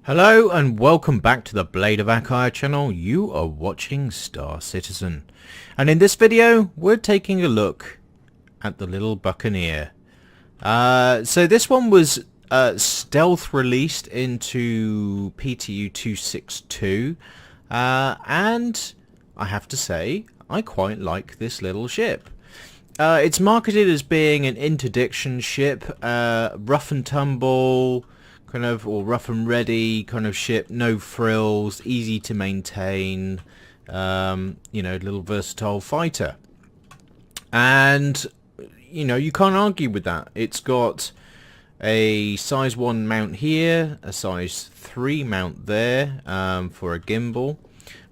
Hello and welcome back to the Blade of Achaia channel. You are watching Star Citizen. And in this video, we're taking a look at the little Buccaneer. So this one was stealth released into PTU 262. And I have to say, I quite like this little ship. It's marketed as being an interdiction ship, rough and tumble, kind of, or rough and ready kind of ship, no frills, easy to maintain, little versatile fighter. And, you can't argue with that. It's got a size 1 mount here, a size 3 mount there for a gimbal.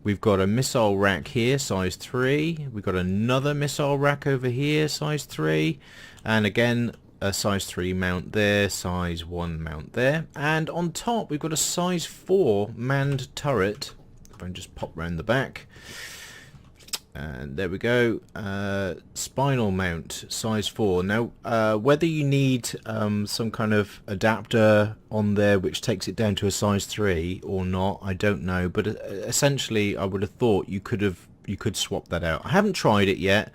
We've got a missile rack here, size 3. We've got another missile rack over here, size 3. And again, a size 3 mount there, size 1 mount there. And on top, we've got a size 4 manned turret. If I can just pop round the back. And there we go. Spinal mount, size 4. Now, whether you need some kind of adapter on there which takes it down to a size 3 or not, I don't know. But essentially, I would have thought you could swap that out. I haven't tried it yet.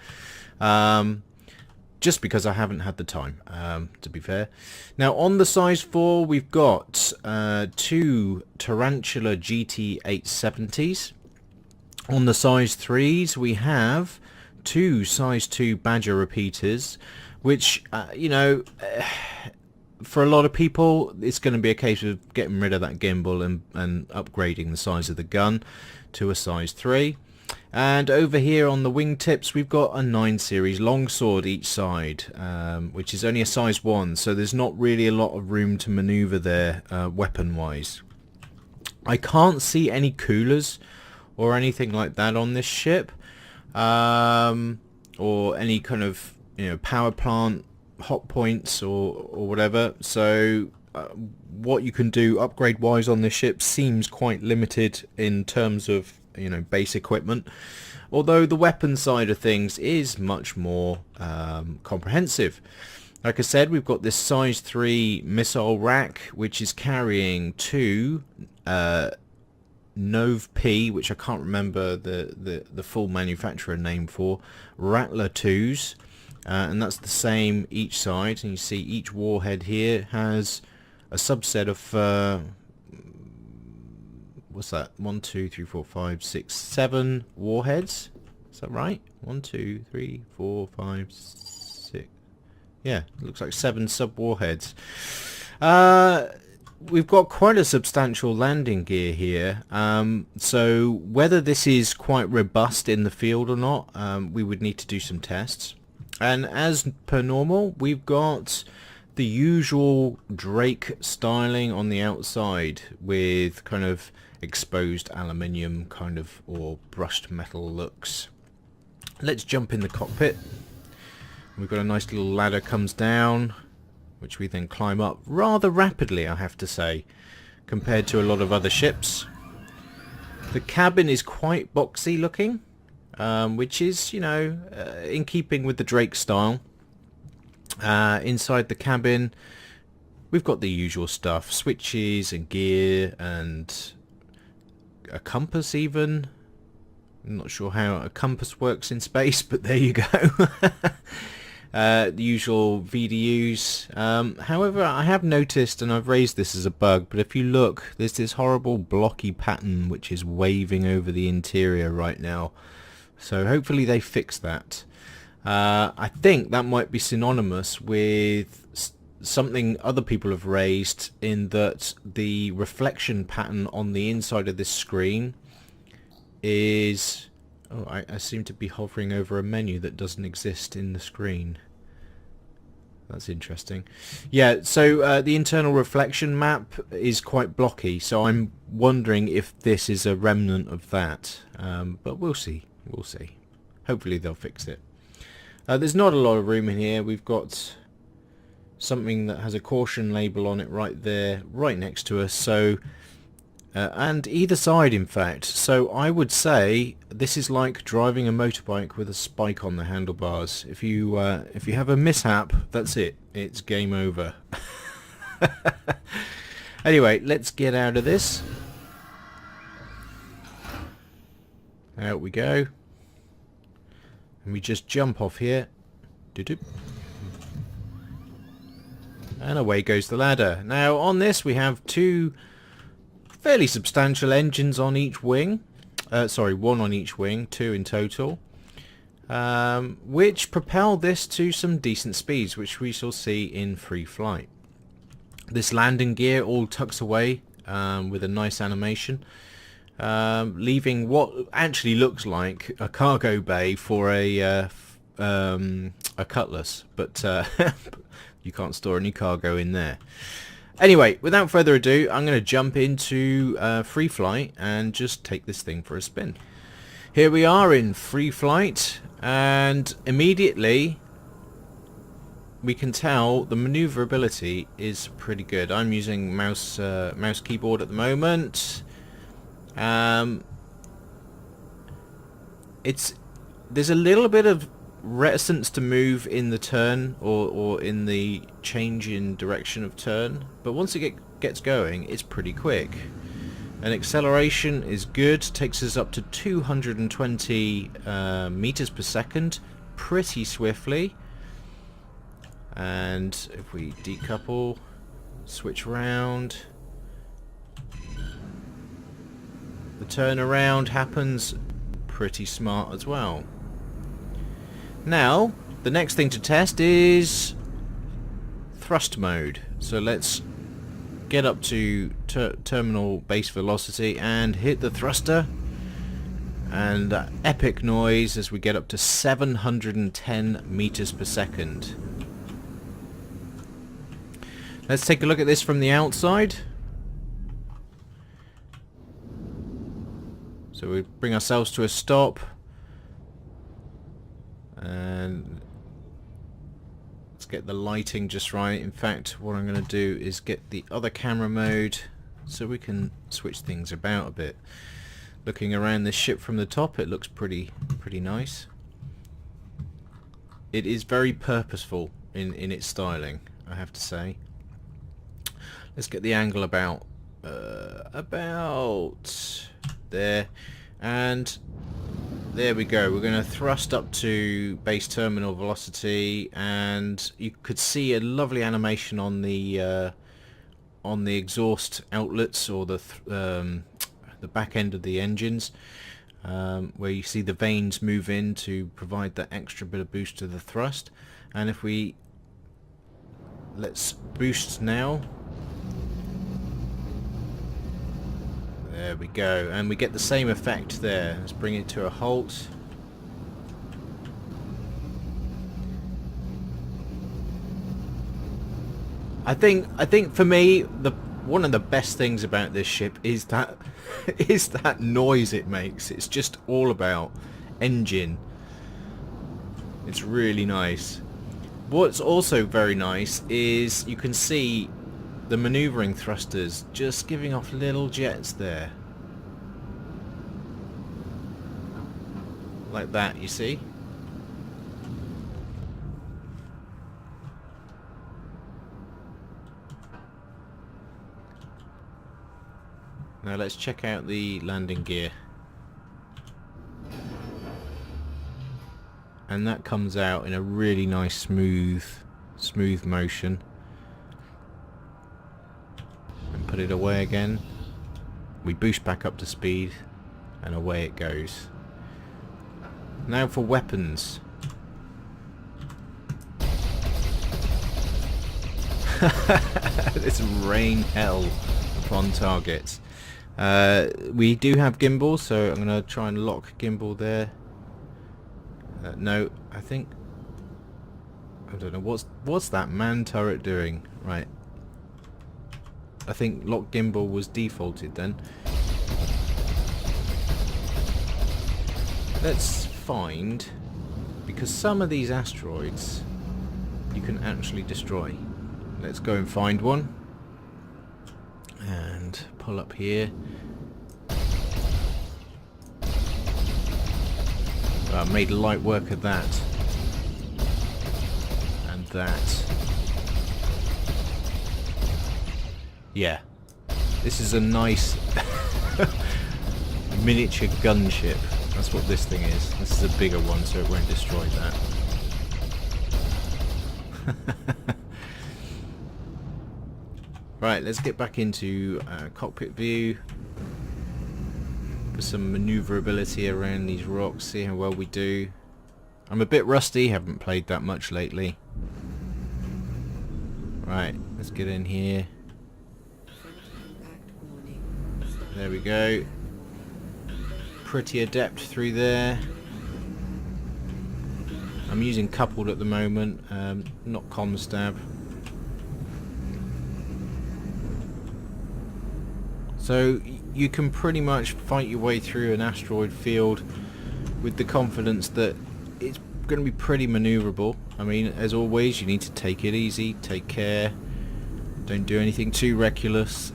Just because I haven't had the time, to be fair. Now, on the size 4, we've got 2 Tarantula GT870s. On the size 3s, we have 2 size 2 Badger repeaters, which, for a lot of people, it's going to be a case of getting rid of that gimbal and upgrading the size of the gun to a size 3. And over here on the wingtips, we've got a 9 series longsword each side, which is only a size 1, so there's not really a lot of room to maneuver there weapon-wise. I can't see any coolers or anything like that on this ship, or any kind of power plant hot points or whatever. So what you can do upgrade-wise on this ship seems quite limited in terms of base equipment, although the weapon side of things is much more comprehensive. Like I said, we've got this size 3 missile rack, which is carrying 2 Nov P, which I can't remember the full manufacturer name for, Rattler 2s, and that's the same each side. And you see each warhead here has a subset of what's that? 1, 2, 3, 4, 5, 6, 7 warheads. Is that right? 1, 2, 3, 4, 5, 6. Yeah, it looks like 7 sub warheads. We've got quite a substantial landing gear here. So whether this is quite robust in the field or not, we would need to do some tests. And as per normal, we've got the usual Drake styling on the outside with kind of exposed aluminium kind of or brushed metal looks. Let's jump in the cockpit. We've got a nice little ladder comes down, which we then climb up rather rapidly, I have to say, compared to a lot of other ships. The cabin is quite boxy looking, which is in keeping with the Drake style. Inside the cabin, we've got the usual stuff, switches and gear and a compass even. I'm not sure how a compass works in space, but there you go. The usual VDUs. However, I have noticed, and I've raised this as a bug, but if you look, there's this horrible blocky pattern which is waving over the interior right now. So hopefully they fix that. I think that might be synonymous with something other people have raised, in that the reflection pattern on the inside of this screen is... Oh, I seem to be hovering over a menu that doesn't exist in the screen. That's interesting. Yeah, so the internal reflection map is quite blocky, so I'm wondering if this is a remnant of that. But we'll see. We'll see. Hopefully they'll fix it. There's not a lot of room in here. We've got something that has a caution label on it right there, right next to us. So, and either side, in fact. So I would say this is like driving a motorbike with a spike on the handlebars. If you have a mishap, that's it. It's game over. Anyway, let's get out of this. Out we go. And we just jump off here. Doo-doo. And away goes the ladder. Now on this we have two fairly substantial engines on each wing. Sorry, one on each wing, two in total. Which propel this to some decent speeds, which we shall see in free flight. This landing gear all tucks away with a nice animation, leaving what actually looks like a cargo bay for a cutlass, but you can't store any cargo in there. Anyway, without further ado, I'm going to jump into free flight and just take this thing for a spin. Here we are in free flight, and immediately we can tell the maneuverability is pretty good. I'm using mouse keyboard at the moment. There's a little bit of reticence to move in the turn or in the change in direction of turn, but once it gets going, it's pretty quick. And acceleration is good, takes us up to 220 meters per second pretty swiftly. And if we decouple, switch around, the turnaround happens pretty smart as well. Now the next thing to test is thrust mode. So let's get up to terminal base velocity and hit the thruster, and that epic noise as we get up to 710 meters per second. Let's take a look at this from the outside. So we bring ourselves to a stop, and let's get the lighting just right. In fact, what I'm going to do is get the other camera mode so we can switch things about a bit. Looking around this ship from the top, it looks pretty nice. It is very purposeful in its styling, I have to say. Let's get the angle about there, and there we go. We're going to thrust up to base terminal velocity, and you could see a lovely animation on the exhaust outlets, or the back end of the engines, where you see the vanes move in to provide that extra bit of boost to the thrust. And if let's boost now. There we go, and we get the same effect there. Let's bring it to a halt. I think for me, one of the best things about this ship is that noise it makes. It's just all about engine. It's really nice. What's also very nice is you can see the maneuvering thrusters just giving off little jets there. Like that, you see? Now let's check out the landing gear. And that comes out in a really nice smooth motion. And put it away again. We boost back up to speed, and away it goes. Now for weapons. It's rain hell upon targets. We do have gimbal, so I'm going to try and lock gimbal there. No, I don't know what's that man turret doing. Right, I think lock gimbal was defaulted then. Let's find, because some of these asteroids you can actually destroy. Let's go and find one and pull up here. I made light work of that and that. Yeah, This is a nice miniature gunship. That's what this thing is. This is a bigger one, so it won't destroy that. Right, let's get back into cockpit view. For some maneuverability around these rocks, see how well we do. I'm a bit rusty, haven't played that much lately. Right, let's get in here. There we go. Pretty adept through there. I'm using coupled at the moment, not constab. So you can pretty much fight your way through an asteroid field with the confidence that it's going to be pretty maneuverable. I mean, as always, you need to take it easy, take care, don't do anything too reckless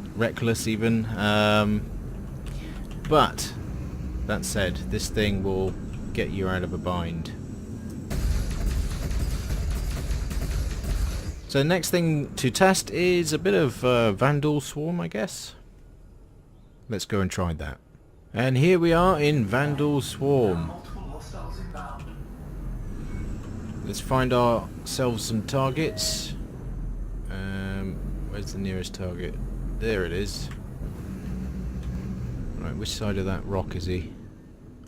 even. But that said, this thing will get you out of a bind. So next thing to test is a bit of Vanduul Swarm, I guess. Let's go and try that. And here we are in Vanduul Swarm. Let's find ourselves some targets. Where's the nearest target? There it is. Right, which side of that rock is he?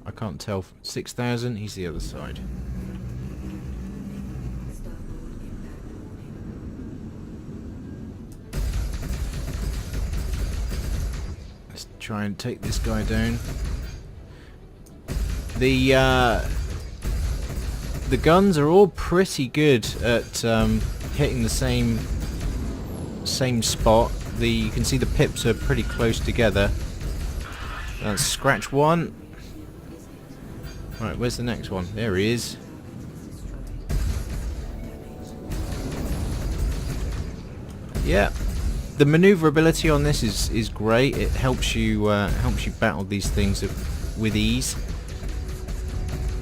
I can't tell. 6,000? He's the other side. Let's try and take this guy down. The guns are all pretty good at hitting the same spot. You can see the pips are pretty close together. That's scratch one. Right, where's the next one? There he is. Yeah, the maneuverability on this is great. It helps you battle these things with ease.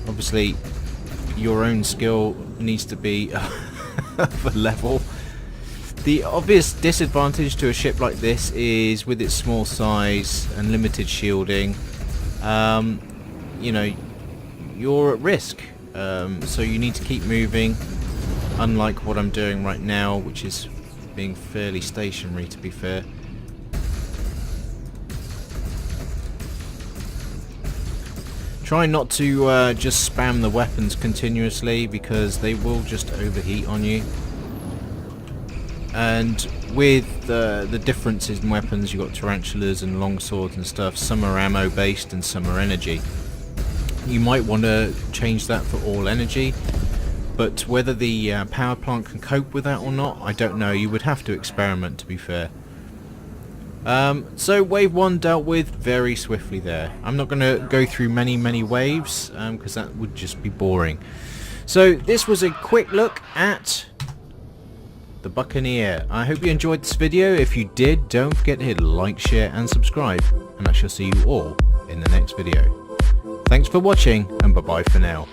Obviously, your own skill needs to be of a level. The obvious disadvantage to a ship like this is with its small size and limited shielding. You know, you're at risk, so you need to keep moving, unlike what I'm doing right now, which is being fairly stationary, to be fair. Try not to just spam the weapons continuously, because they will just overheat on you. And with the differences in weapons, you've got tarantulas and longswords and stuff. Some are ammo based and some are energy. You might want to change that for all energy, but whether the power plant can cope with that or not, I don't know. You would have to experiment, to be fair. So wave 1 dealt with very swiftly there. I'm not going to go through many waves, because that would just be boring. So this was a quick look at the Buccaneer. I hope you enjoyed this video. If you did, don't forget to hit like, share and subscribe, and I shall see you all in the next video. Thanks for watching, and bye bye for now.